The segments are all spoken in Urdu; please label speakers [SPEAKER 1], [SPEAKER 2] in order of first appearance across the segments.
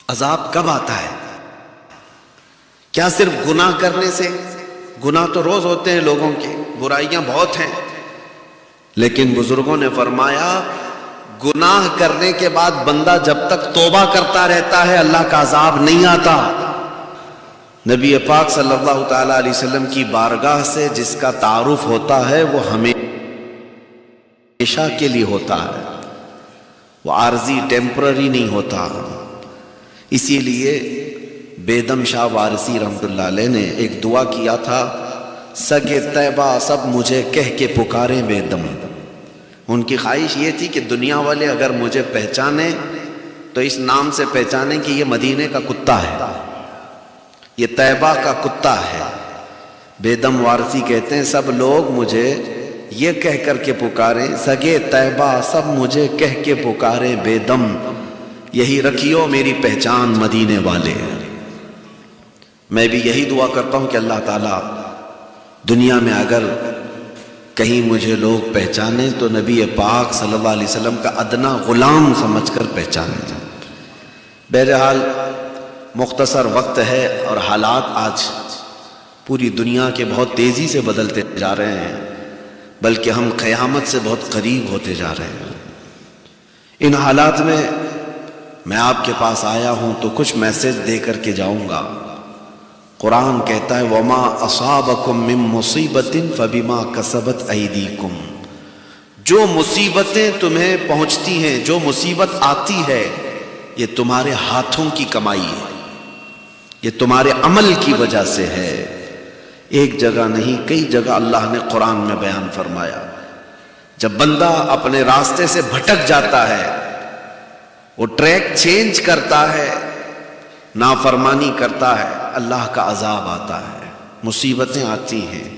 [SPEAKER 1] عذاب کب آتا ہے؟ کیا صرف گناہ کرنے سے؟ گناہ تو روز ہوتے ہیں لوگوں کے، برائیاں بہت ہیں، لیکن بزرگوں نے فرمایا گناہ کرنے کے بعد بندہ جب تک توبہ کرتا رہتا ہے اللہ کا عذاب نہیں آتا۔ نبی پاک صلی اللہ تعالی علیہ وسلم کی بارگاہ سے جس کا تعارف ہوتا ہے وہ ہمیشہ کے لیے ہوتا ہے، وہ عارضی ٹیمپرری نہیں ہوتا۔ اسی لیے بیدم شاہ وارثی رحمت اللہ علیہ نے ایک دعا کیا تھا، سگے طیبہ سب مجھے کہہ کے پکارے بیدم۔ ان کی خواہش یہ تھی کہ دنیا والے اگر مجھے پہچانے تو اس نام سے پہچانے کہ یہ مدینے کا کتا ہے، یہ طیبہ کا کتا ہے۔ بیدم وارثی کہتے ہیں سب لوگ مجھے یہ کہہ کر کے پکاریں، سگے طیبہ سب مجھے کہہ کے پکارے بیدم، یہی رکھیو میری پہچان مدینے والے۔ میں بھی یہی دعا کرتا ہوں کہ اللہ تعالیٰ دنیا میں اگر کہیں مجھے لوگ پہچانے تو نبی پاک صلی اللہ علیہ وسلم کا ادنا غلام سمجھ کر پہچانے۔ بہرحال مختصر وقت ہے اور حالات آج پوری دنیا کے بہت تیزی سے بدلتے جا رہے ہیں، بلکہ ہم قیامت سے بہت قریب ہوتے جا رہے ہیں۔ ان حالات میں آپ کے پاس آیا ہوں تو کچھ میسج دے کر کے جاؤں گا۔ قرآن کہتا ہے وَمَا أَصَابَكُم مِّن مُّصِيبَةٍ فَبِمَا كَسَبَتْ أَيْدِيكُمْ، جو مصیبتیں تمہیں پہنچتی ہیں، جو مصیبت آتی ہے، یہ تمہارے ہاتھوں کی کمائی ہے، یہ تمہارے عمل کی وجہ سے ہے۔ ایک جگہ نہیں کئی جگہ اللہ نے قرآن میں بیان فرمایا، جب بندہ اپنے راستے سے بھٹک جاتا ہے، وہ ٹریک چینج کرتا ہے، نافرمانی کرتا ہے، اللہ کا عذاب آتا ہے، مصیبتیں آتی ہیں۔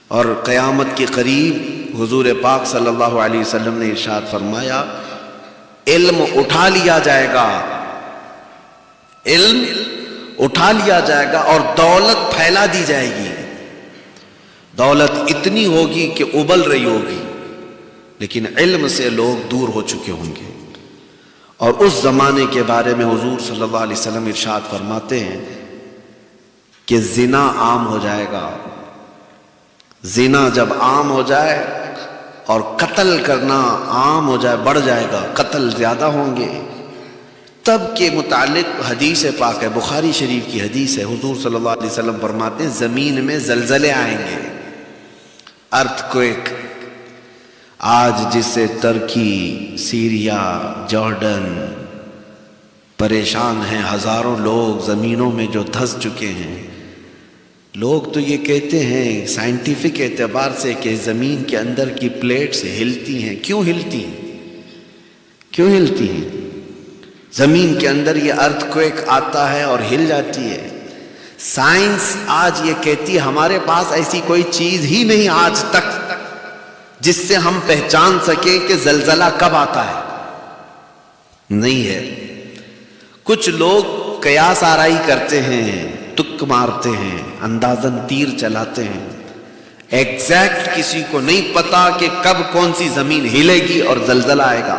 [SPEAKER 1] اور قیامت کے قریب حضور پاک صلی اللہ علیہ وسلم نے ارشاد فرمایا علم اٹھا لیا جائے گا، علم اٹھا لیا جائے گا اور دولت پھیلا دی جائے گی۔ دولت اتنی ہوگی کہ ابل رہی ہوگی، لیکن علم سے لوگ دور ہو چکے ہوں گے۔ اور اس زمانے کے بارے میں حضور صلی اللہ علیہ وسلم ارشاد فرماتے ہیں کہ زنا عام ہو جائے گا۔ زنا جب عام ہو جائے اور قتل کرنا عام ہو جائے، بڑھ جائے گا، قتل زیادہ ہوں گے، تب کے متعلق حدیث پاک ہے، بخاری شریف کی حدیث ہے، حضور صلی اللہ علیہ وسلم فرماتے ہیں زمین میں زلزلے آئیں گے، ارتھ کوئک۔ آج جس سے ترکی، سیریا، جارڈن پریشان ہیں، ہزاروں لوگ زمینوں میں جو دھس چکے ہیں۔ لوگ تو یہ کہتے ہیں سائنٹیفک اعتبار سے کہ زمین کے اندر کی پلیٹس ہلتی ہیں۔ کیوں ہلتی ہیں؟ کیوں ہلتی ہیں؟ زمین کے اندر یہ ارتھ کوئک آتا ہے اور ہل جاتی ہے۔ سائنس آج یہ کہتی ہے ہمارے پاس ایسی کوئی چیز ہی نہیں آج تک جس سے ہم پہچان سکیں کہ زلزلہ کب آتا ہے، نہیں ہے۔ کچھ لوگ قیاس آرائی کرتے ہیں، تک مارتے ہیں، اندازن تیر چلاتے ہیں، ایگزیکٹ کسی کو نہیں پتا کہ کب کون سی زمین ہلے گی اور زلزلہ آئے گا۔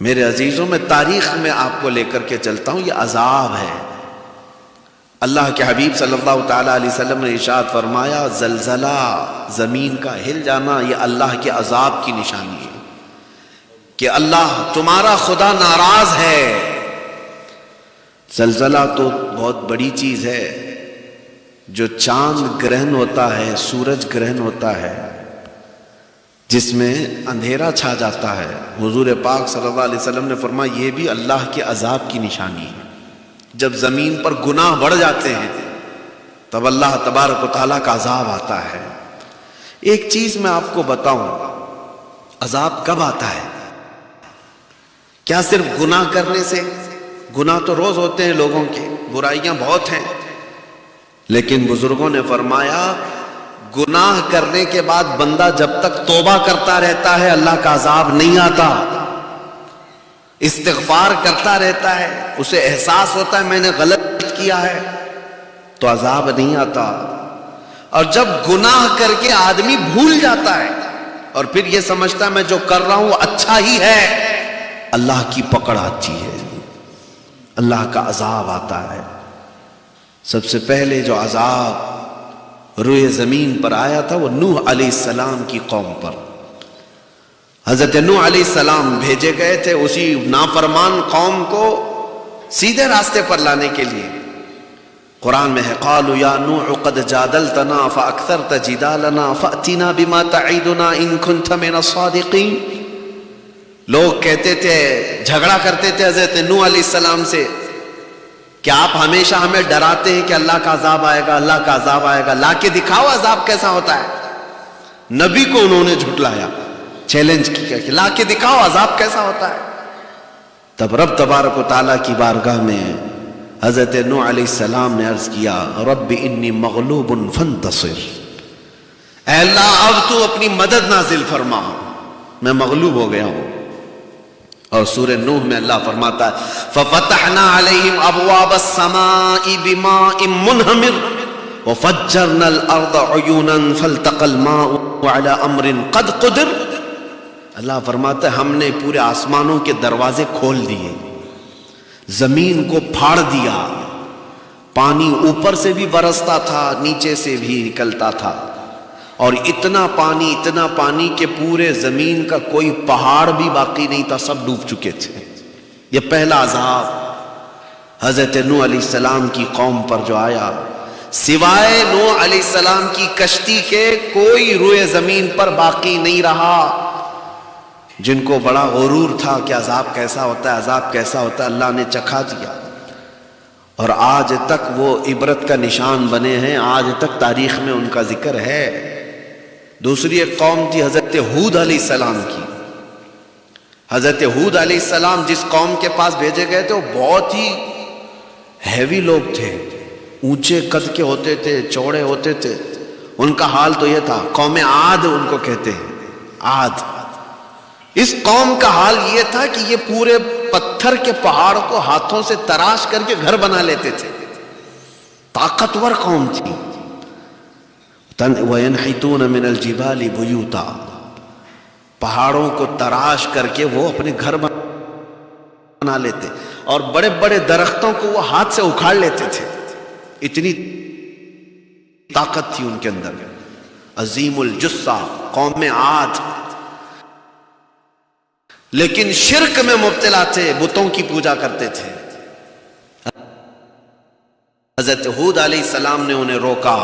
[SPEAKER 1] میرے عزیزوں، میں تاریخ میں آپ کو لے کر کے چلتا ہوں، یہ عذاب ہے۔ اللہ کے حبیب صلی اللہ تعالیٰ علیہ وسلم نے ارشاد فرمایا زلزلہ، زمین کا ہل جانا، یہ اللہ کے عذاب کی نشانی ہے کہ اللہ تمہارا خدا ناراض ہے۔ زلزلہ تو بہت بڑی چیز ہے، جو چاند گرہن ہوتا ہے، سورج گرہن ہوتا ہے، جس میں اندھیرا چھا جاتا ہے، حضور پاک صلی اللہ علیہ وسلم نے فرمایا یہ بھی اللہ کے عذاب کی نشانی ہے۔ جب زمین پر گناہ بڑھ جاتے ہیں تب اللہ تبارک و تعالیٰ کا عذاب آتا ہے۔ ایک چیز میں آپ کو بتاؤں، عذاب کب آتا ہے؟ کیا صرف گناہ کرنے سے؟ گناہ تو روز ہوتے ہیں لوگوں کے، برائیاں بہت ہیں، لیکن بزرگوں نے فرمایا گناہ کرنے کے بعد بندہ جب تک توبہ کرتا رہتا ہے اللہ کا عذاب نہیں آتا۔ استغفار کرتا رہتا ہے، اسے احساس ہوتا ہے میں نے غلط کیا ہے، تو عذاب نہیں آتا۔ اور جب گناہ کر کے آدمی بھول جاتا ہے اور پھر یہ سمجھتا ہے میں جو کر رہا ہوں وہ اچھا ہی ہے، اللہ کی پکڑ آتی ہے۔ اللہ کا عذاب آتا ہے۔ سب سے پہلے جو عذاب روئے زمین پر آیا تھا وہ نوح علیہ السلام کی قوم پر۔ حضرت نوح علیہ السلام بھیجے گئے تھے اسی نافرمان قوم کو سیدھے راستے پر لانے کے لیے۔ قرآن میں ہے قالوا یا نوح قد جادلتنا فاکثرت جدالنا فأتنا بما تعیدنا ان کنت من الصادقین۔ لوگ کہتے تھے، جھگڑا کرتے تھے حضرت نوح علیہ السلام سے کہ آپ ہمیشہ ہمیں ڈراتے ہیں کہ اللہ کا عذاب آئے گا، اللہ کا عذاب آئے گا، لا کے دکھاؤ عذاب کیسا ہوتا ہے۔ نبی کو انہوں نے جھٹلایا، چیلنج کیا کہ لا کے دکھاؤ عذاب کیسا ہوتا ہے۔ تب رب تبارک و تعالیٰ کی بارگاہ میں حضرت نوح علیہ السلام نے عرض کیا رب انی مغلوب فانتصر، اے اللہ اب تو اپنی مدد نازل فرما، میں مغلوب ہو گیا ہوں۔ اور سورہ نوح میں اللہ فرماتا ہے فَفَتَحْنَا عَلَيْهِمْ أَبْوَابَ السَّمَاءِ بِمَاءٍ مُنْهَمِرٍ وَفَجَّرْنَا الْأَرْضَ عُيُونًا فَالْتَقَى الْمَاءُ عَلَى أَمْرٍ قَدْ قُدِرَ۔ اللہ فرماتا ہے ہم نے پورے آسمانوں کے دروازے کھول دیے، زمین کو پھاڑ دیا، پانی اوپر سے بھی برستا تھا نیچے سے بھی نکلتا تھا، اور اتنا پانی کہ پورے زمین کا کوئی پہاڑ بھی باقی نہیں تھا، سب ڈوب چکے تھے۔ یہ پہلا عذاب حضرت نوح علیہ السلام کی قوم پر جو آیا، سوائے نوح علیہ السلام کی کشتی کے کوئی روئے زمین پر باقی نہیں رہا۔ جن کو بڑا غرور تھا کہ عذاب کیسا ہوتا ہے، عذاب کیسا ہوتا ہے، اللہ نے چکھا دیا، اور آج تک وہ عبرت کا نشان بنے ہیں، آج تک تاریخ میں ان کا ذکر ہے۔ دوسری ایک قوم تھی حضرت ہود علیہ السلام کی۔ حضرت ہود علیہ السلام جس قوم کے پاس بھیجے گئے تھے وہ بہت ہی ہیوی لوگ تھے، اونچے قد کے ہوتے تھے، چوڑے ہوتے تھے۔ ان کا حال تو یہ تھا، قوم عاد ان کو کہتے ہیں، عاد۔ اس قوم کا حال یہ تھا کہ یہ پورے پتھر کے پہاڑ کو ہاتھوں سے تراش کر کے گھر بنا لیتے تھے، طاقتور قوم تھی۔ وَيَنْحِتُونَ مِنَ الْجِبَالِ بُيُوتًا، پہاڑوں کو تراش کر کے وہ اپنے گھر بنا لیتے، اور بڑے بڑے درختوں کو وہ ہاتھ سے اکھاڑ لیتے تھے، اتنی طاقت تھی ان کے اندر۔ عظیم الجثہ قوم عاد، لیکن شرک میں مبتلا تھے، بتوں کی پوجا کرتے تھے۔ حضرت ہود علیہ السلام نے انہیں روکا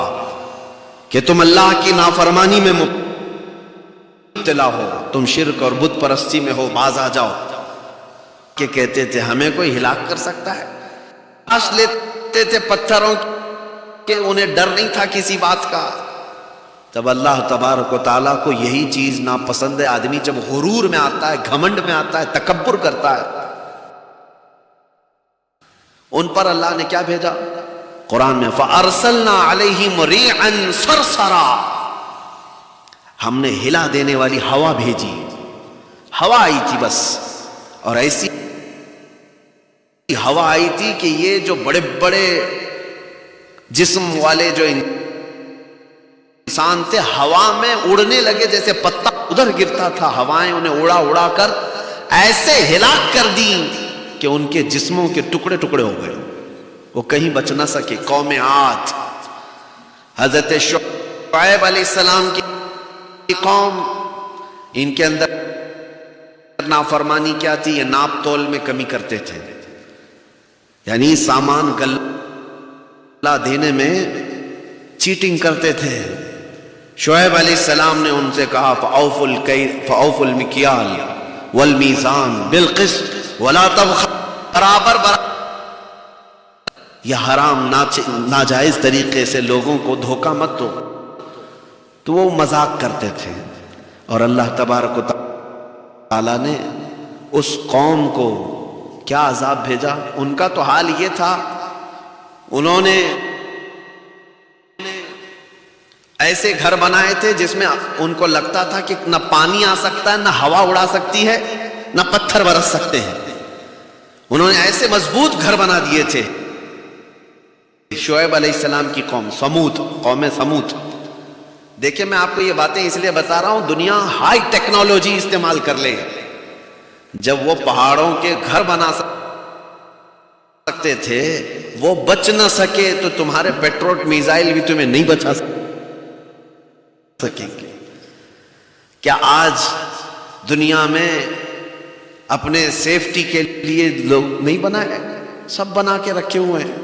[SPEAKER 1] کہ تم اللہ کی نافرمانی میں مبتلا ہو، تم شرک اور بت پرستی میں ہو، باز آ جاؤ۔ کہ کہتے تھے ہمیں کوئی ہلاک کر سکتا ہے، آش لیتے تھے پتھروں کے، انہیں ڈر نہیں تھا کسی بات کا۔ تب اللہ تبارک و تعالیٰ کو یہی چیز ناپسند ہے، آدمی جب غرور میں آتا ہے، گھمنڈ میں آتا ہے، تکبر کرتا ہے۔ ان پر اللہ نے کیا بھیجا؟ قرآن میں فَأَرْسَلْنَا عَلَيْهِمْ رِيحًا صَرْصَرًا، ہم نے ہلا دینے والی ہوا بھیجی، ہوا آئی تھی بس، اور ایسی ہوا آئی تھی کہ یہ جو بڑے بڑے جسم والے جو انسان تھے ہوا میں اڑنے لگے، جیسے پتا ادھر گرتا تھا، ہوائیں انہیں اڑا اڑا کر ایسے ہلاک کر دی کہ ان کے جسموں کے ٹکڑے ٹکڑے ہو گئے، وہ کہیں بچ نہ سکے۔ قوم عاد، حضرت شعیب علیہ السلام کی قوم، ان کے اندر نافرمانی کیا تھی؟ یہ ناپ تول میں کمی کرتے تھے، یعنی سامان گلہ دینے میں چیٹنگ کرتے تھے۔ شعیب علیہ السلام نے ان سے کہا فَأَوْفُوا الْمِكْيَالَ وَالْمِيزَانَ بِالْقِسْطِ وَلَا تَبْخَسُوا، برابر یہ حرام ناجائز طریقے سے لوگوں کو دھوکہ مت دو۔ تو وہ مذاق کرتے تھے، اور اللہ تبارک و تعالیٰ نے اس قوم کو کیا عذاب بھیجا؟ ان کا تو حال یہ تھا، انہوں نے ایسے گھر بنائے تھے جس میں ان کو لگتا تھا کہ نہ پانی آ سکتا ہے، نہ ہوا اڑا سکتی ہے، نہ پتھر برس سکتے ہیں۔ انہوں نے ایسے مضبوط گھر بنا دیے تھے۔ شعیب علیہ السلام کی قوم سمود، قوم سمود، دیکھیں میں آپ کو یہ باتیں اس لیے بتا رہا ہوں، دنیا ہائی ٹیکنالوجی استعمال کر لے، جب وہ پہاڑوں کے گھر بنا سکتے تھے وہ بچ نہ سکے تو تمہارے پیٹروٹ میزائل بھی تمہیں نہیں بچا سکیں گے. کیا آج دنیا میں اپنے سیفٹی کے لیے لوگ نہیں بنائے؟ سب بنا کے رکھے ہوئے ہیں،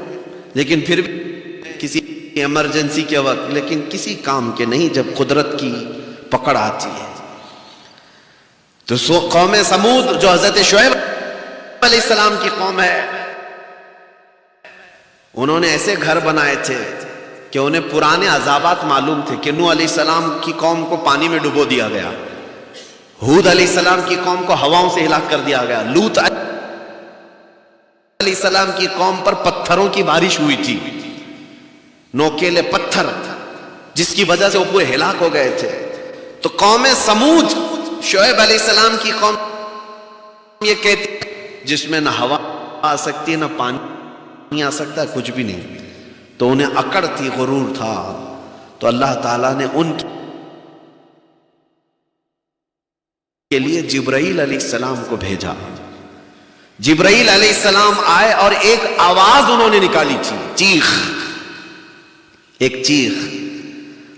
[SPEAKER 1] لیکن پھر بھی کسی ایمرجنسی کے وقت، لیکن کسی کام کے نہیں جب قدرت کی پکڑ آتی ہے. تو قوم سمود جو حضرت شعیب علیہ السلام کی قوم ہے، انہوں نے ایسے گھر بنائے تھے کہ انہیں پرانے عذابات معلوم تھے کہ نوح علیہ السلام کی قوم کو پانی میں ڈبو دیا گیا، ہود علیہ السلام کی قوم کو ہواؤں سے ہلاک کر دیا گیا، لوط علیہ السلام کی قوم پر پتھروں کی بارش ہوئی تھی، نوکیلے پتھر، جس کی وجہ سے وہ پورے ہلاک ہو گئے تھے. تو قوم سمود شعیب علیہ السلام کی قوم یہ کہتی جس میں نہ ہوا آ سکتی نہ پانی آ سکتا، کچھ بھی نہیں. تو انہیں اکڑ تھی، غرور تھا. تو اللہ تعالیٰ نے ان کے لیے جبرائیل علیہ السلام کو بھیجا. جبرائیل علیہ السلام آئے اور ایک آواز انہوں نے نکالی تھی، چیخ، ایک چیخ،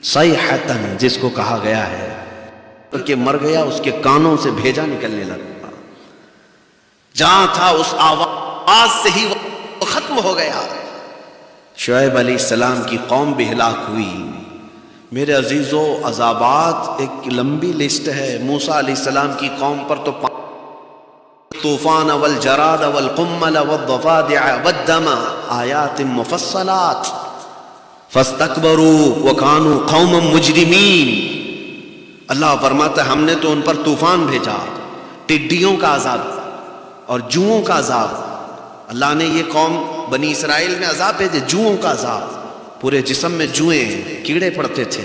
[SPEAKER 1] صیحتن جس کو کہا گیا ہے کہ مر گیا، اس کے کانوں سے بھیجا نکلنے لگا. جہاں تھا اس آواز سے ہی وہ ختم ہو گیا. شعیب علیہ السلام کی قوم بھی ہلاک ہوئی. میرے عزیزو، عذابات ایک لمبی لسٹ ہے. موسیٰ علیہ السلام کی قوم پر تو طوفان والجراد والقمل والضفادع والدم آیات مفصلات فاستکبروا وکانوا قوما مجرمین. اللہ فرماتا ہے ہم نے تو ان پر طوفان بھیجا، ٹڈیوں کا عذاب اور جوؤں کا عذاب. اللہ نے یہ قوم بنی اسرائیل میں عذاب بھیجے، جوؤں کا عذاب، پورے جسم میں جوئیں کیڑے پڑتے تھے،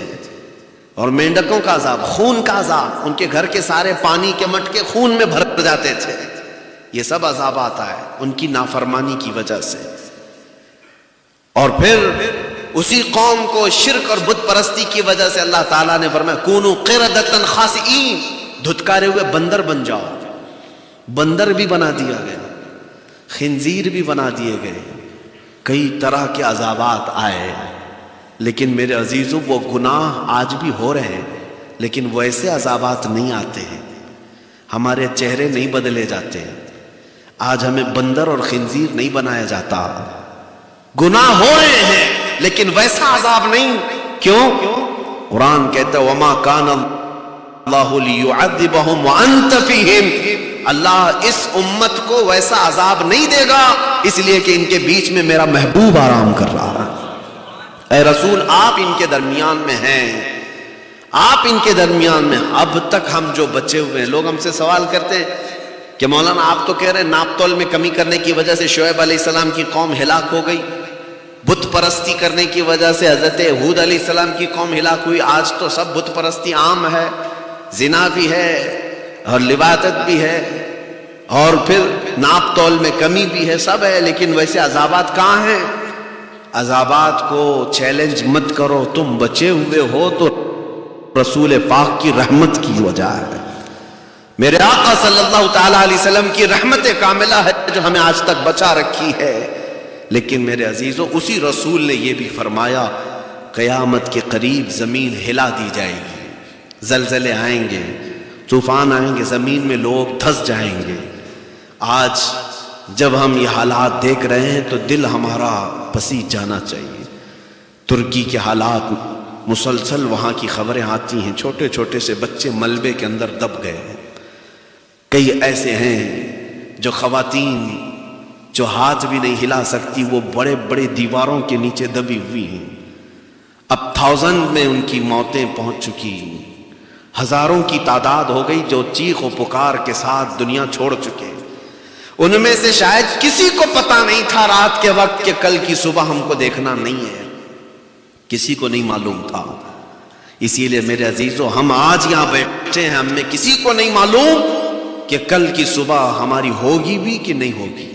[SPEAKER 1] اور مینڈکوں کا عذاب، خون کا عذاب، ان کے گھر کے سارے پانی کے مٹکے خون میں بھر جاتے تھے. یہ سب عذابات آئے ان کی نافرمانی کی وجہ سے. اور پھر اسی قوم کو شرک اور بت پرستی کی وجہ سے اللہ تعالیٰ نے فرمایا کونوا قردۃ خاسئین، دھتکارے ہوئے بندر بن جاؤ. بندر بھی بنا دیا گیا، خنزیر بھی بنا دیے گئے، کئی طرح کے عذابات آئے. لیکن میرے عزیزو، وہ گناہ آج بھی ہو رہے ہیں، لیکن ویسے عذابات نہیں آتے ہیں. ہمارے چہرے نہیں بدلے جاتے. آج ہمیں بندر اور خنزیر نہیں بنایا جاتا. گناہ ہو رہے ہیں لیکن ویسا عذاب نہیں. کیوں؟ قرآن کہتا ہے وما کان اللہ لیعذبہم وانت فیہم. اللہ اس امت کو ویسا عذاب نہیں دے گا اس لیے کہ ان کے بیچ میں میرا محبوب آرام کر رہا ہے. اے رسول، آپ ان کے درمیان میں ہیں، آپ ان کے درمیان میں. اب تک ہم جو بچے ہوئے ہیں، لوگ ہم سے سوال کرتے ہیں کہ مولانا آپ تو کہہ رہے ہیں ناپ تول میں کمی کرنے کی وجہ سے شعیب علیہ السلام کی قوم ہلاک ہو گئی، بت پرستی کرنے کی وجہ سے حضرت ہود علیہ السلام کی قوم ہلاک ہوئی. آج تو سب بت پرستی عام ہے، زنا بھی ہے اور لواطت بھی ہے، اور پھر ناپ تول میں کمی بھی ہے، سب ہے. لیکن ویسے عذابات کہاں ہیں؟ عذابات کو چیلنج مت کرو. تم بچے ہوئے ہو تو رسول پاک کی رحمت کی وجہ ہے. میرے آقا صلی اللہ تعالیٰ علیہ وسلم کی رحمت کاملہ ہے جو ہمیں آج تک بچا رکھی ہے. لیکن میرے عزیزوں، اسی رسول نے یہ بھی فرمایا قیامت کے قریب زمین ہلا دی جائے گی، زلزلے آئیں گے، طوفان آئیں گے، زمین میں لوگ دھس جائیں گے. آج جب ہم یہ حالات دیکھ رہے ہیں تو دل ہمارا پسیج جانا چاہیے. ترکی کے حالات مسلسل وہاں کی خبریں آتی ہیں، چھوٹے چھوٹے سے بچے ملبے کے اندر دب گئے ہیں. کئی ایسے ہیں جو خواتین جو ہاتھ بھی نہیں ہلا سکتی، وہ بڑے بڑے دیواروں کے نیچے دبی ہوئی ہیں. اب 1000 میں ان کی موتیں پہنچ چکی، ہزاروں کی تعداد ہو گئی جو چیخ و پکار کے ساتھ دنیا چھوڑ چکے. ان میں سے شاید کسی کو پتا نہیں تھا رات کے وقت کہ کل کی صبح ہم کو دیکھنا نہیں ہے، کسی کو نہیں معلوم تھا. اسی لیے میرے عزیزو، ہم آج یہاں بیٹھے ہیں، ہم میں کسی کو نہیں معلوم کہ کل کی صبح ہماری ہوگی بھی کہ نہیں ہوگی.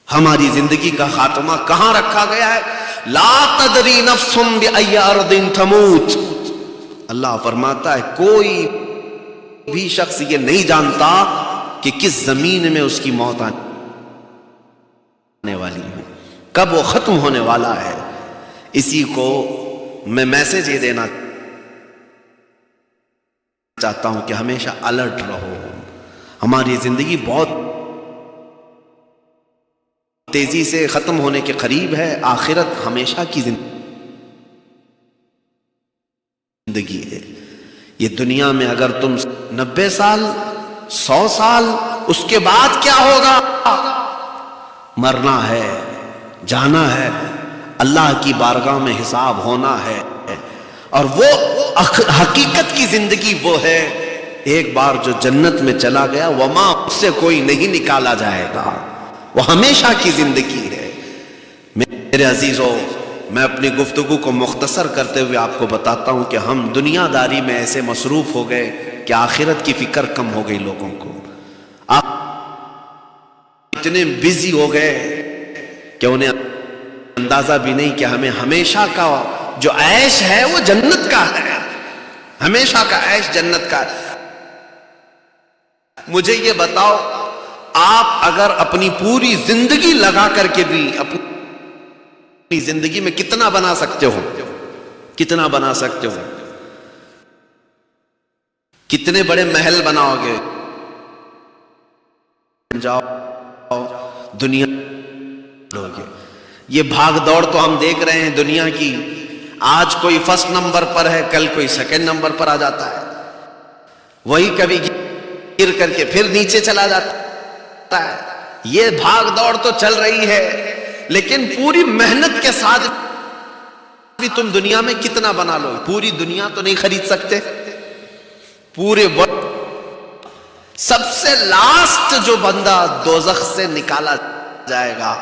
[SPEAKER 1] ہماری زندگی کا خاتمہ کہاں رکھا گیا ہے؟ لا تدری نفس بأی ارض تموت. اللہ فرماتا ہے کوئی بھی شخص یہ نہیں جانتا کہ کس زمین میں اس کی موت آنے والی ہوں، کب وہ ختم ہونے والا ہے۔ اسی کو میں میسج یہ دینا چاہتا ہوں کہ ہمیشہ الرٹ رہو۔ ہماری زندگی بہت تیزی سے ختم ہونے کے قریب ہے، آخرت ہمیشہ کی زندگی ہے۔ یہ دنیا میں اگر تم 90 سال 100 سال، اس کے بعد کیا ہوگا؟ مرنا ہے، جانا ہے، اللہ کی بارگاہ میں حساب ہونا ہے، اور وہ حقیقت کی زندگی وہ ہے ایک بار جو جنت میں چلا گیا وما اس سے کوئی نہیں نکالا جائے گا، وہ ہمیشہ کی زندگی ہے۔ میرے عزیزو، میں اپنی گفتگو کو مختصر کرتے ہوئے آپ کو بتاتا ہوں کہ ہم دنیا داری میں ایسے مصروف ہو گئے کہ آخرت کی فکر کم ہو گئی لوگوں کو۔ آپ اتنے بزی ہو گئے کہ انہیں اندازہ بھی نہیں کہ ہمیں ہمیشہ کا جو عیش ہے وہ جنت کا ہے، ہمیشہ کا عیش جنت کا ہے۔ مجھے یہ بتاؤ، آپ اگر اپنی پوری زندگی لگا کر کے بھی اپنی زندگی میں کتنا بنا سکتے ہو؟ کتنا بنا سکتے ہو؟ کتنے بڑے محل بناؤ گے؟ جاؤ دنیا لوگے۔ یہ بھاگ دوڑ تو ہم دیکھ رہے ہیں دنیا کی، آج کوئی فرسٹ نمبر پر ہے، کل کوئی سیکنڈ نمبر پر آ جاتا ہے، وہی کبھی گر کر کے پھر نیچے چلا جاتا ہے۔ یہ بھاگ دوڑ تو چل رہی ہے، لیکن پوری محنت کے ساتھ بھی تم دنیا میں کتنا بنا لو؟ پوری دنیا تو نہیں خرید سکتے۔ پورے وقت سب سے لاسٹ جو بندہ دوزخ سے نکالا جائے گا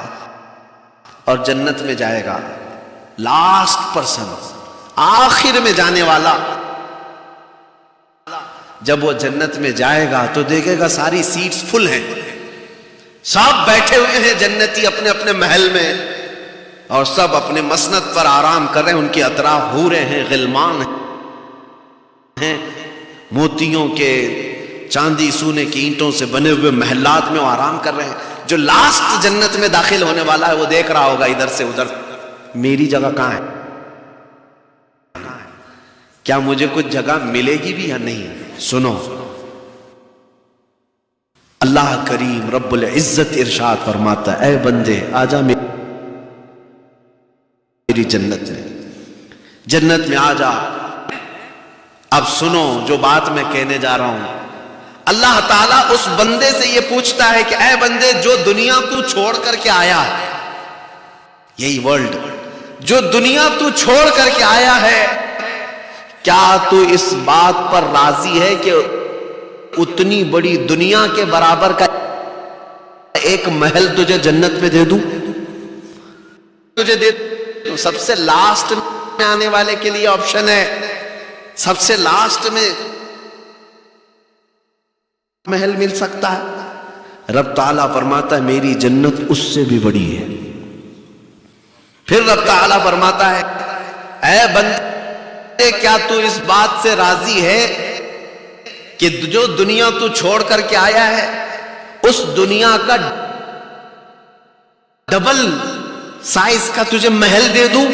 [SPEAKER 1] اور جنت میں جائے گا، لاسٹ پرسن، آخر میں جانے والا، جب وہ جنت میں جائے گا تو دیکھے گا ساری سیٹس فل ہیں، سب بیٹھے ہوئے ہیں جنتی اپنے اپنے محل میں، اور سب اپنے مسند پر آرام کر رہے ہیں، ان کے اطراف حوریں ہیں، غلمان ہیں، موتیوں کے، چاندی سونے کی اینٹوں سے بنے ہوئے محلات میں وہ آرام کر رہے ہیں۔ جو لاسٹ جنت میں داخل ہونے والا ہے وہ دیکھ رہا ہوگا ادھر سے ادھر، میری جگہ کہاں ہے؟ کیا مجھے کچھ جگہ ملے گی بھی یا نہیں؟ سنو، اللہ کریم رب العزت ارشاد فرماتا ہے، اے بندے آجا میری جنت میں، جنت میں آجا۔ اب سنو جو بات میں کہنے جا رہا ہوں، اللہ تعالیٰ اس بندے سے یہ پوچھتا ہے کہ اے بندے، جو دنیا تو چھوڑ کر کے آیا ہے، یہی ورلڈ، جو دنیا تو چھوڑ کر کے آیا ہے، کیا تو اس بات پر راضی ہے کہ اتنی بڑی دنیا کے برابر کا ایک محل تجھے جنت میں دے دوں؟ تجھے دے دوں۔ سب سے لاسٹ میں آنے والے کے لیے آپشن ہے، سب سے لاسٹ میں محل مل سکتا ہے۔ رب تعالیٰ فرماتا ہے میری جنت اس سے بھی بڑی ہے۔ پھر رب تعالیٰ فرماتا ہے، اے بندے کیا تو اس بات سے راضی ہے کہ جو دنیا تو چھوڑ کر کے آیا ہے اس دنیا کا ڈبل سائز کا تجھے محل دے دوں؟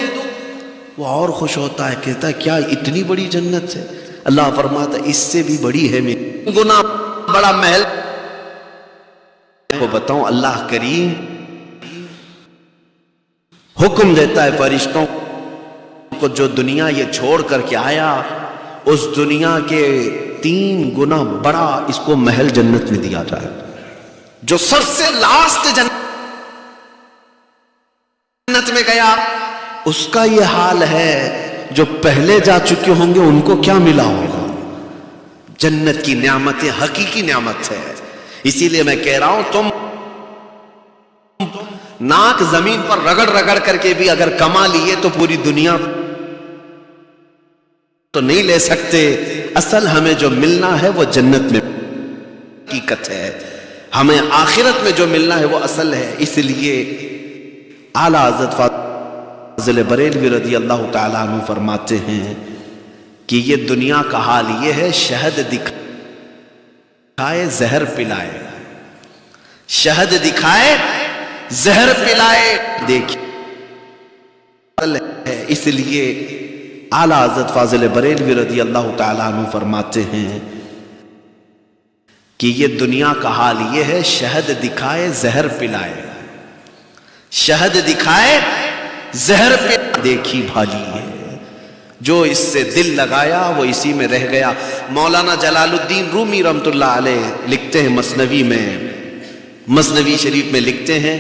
[SPEAKER 1] وہ اور خوش ہوتا ہے، کہتا ہے کیا اتنی بڑی جنت ہے؟ اللہ فرماتا ہے اس سے بھی بڑی ہے، میری گنا بڑا محل کو بتاؤں۔ اللہ کریم حکم دیتا ہے فرشتوں کو، جو دنیا یہ چھوڑ کر کے آیا اس دنیا کے 3 گنا بڑا اس کو محل جنت میں دیا جائے۔ جو سب سے لاسٹ جنت میں گیا اس کا یہ حال ہے، جو پہلے جا چکے ہوں گے ان کو کیا ملا ہوگا؟ جنت کی نعمتیں حقیقی نعمت ہے۔ اسی لیے میں کہہ رہا ہوں، تم ناک زمین پر رگڑ رگڑ کر کے بھی اگر کما لیے تو پوری دنیا تو نہیں لے سکتے۔ اصل ہمیں جو ملنا ہے وہ جنت میں حقیقت ہے، ہمیں آخرت میں جو ملنا ہے وہ اصل ہے۔ اس لیے اعلیٰ حضرت فاضل بریلوی رضی اللہ تعالیٰ عنہ فرماتے ہیں کہ یہ دنیا کا حال یہ ہے، شہد دکھائے زہر پلائے، شہد دکھائے زہر پلائے. دیکھیے اس لیے اعلیٰ حضرت فاضل بریلوی رضی اللہ تعالیٰ عنہ فرماتے ہیں کہ یہ دنیا کا حال یہ ہے، شہد دکھائے زہر پلائے، شہد دکھائے زہر پہ دیکھی بھالی ہے. جو اس سے دل لگایا وہ اسی میں رہ گیا. مولانا جلال الدین رومی رحمۃ اللہ علیہ لکھتے ہیں مثنوی میں، مثنوی شریف میں لکھتے ہیں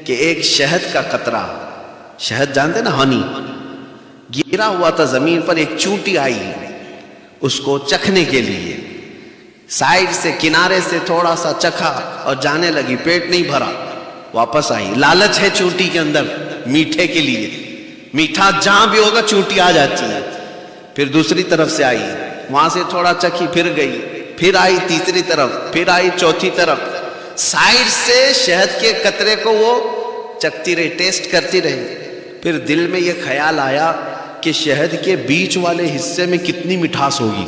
[SPEAKER 1] کہ ایک شہد کا قطرہ، شہد جانتے نا ہنی، گرا ہوا تھا زمین پر، ایک چونٹی آئی اس کو چکھنے کے لیے، سائیڈ سے کنارے سے تھوڑا سا چکھا اور جانے لگی، پیٹ نہیں بھرا، واپس آئی. لالچ ہے چونٹی کے اندر میٹھے کے لیے، میٹھا جہاں بھی ہوگا چونٹی آ جاتی ہے. پھر دوسری طرف سے آئی، وہاں سے تھوڑا چکھی، پھر گئی، پھر آئی تیسری طرف، پھر آئی چوتھی طرف، سائیڈ سے شہد کے قطرے کو وہ چکھتی رہی، ٹیسٹ کرتی رہی. پھر دل میں یہ خیال آیا کہ شہد کے بیچ والے حصے میں کتنی مٹھاس ہوگی.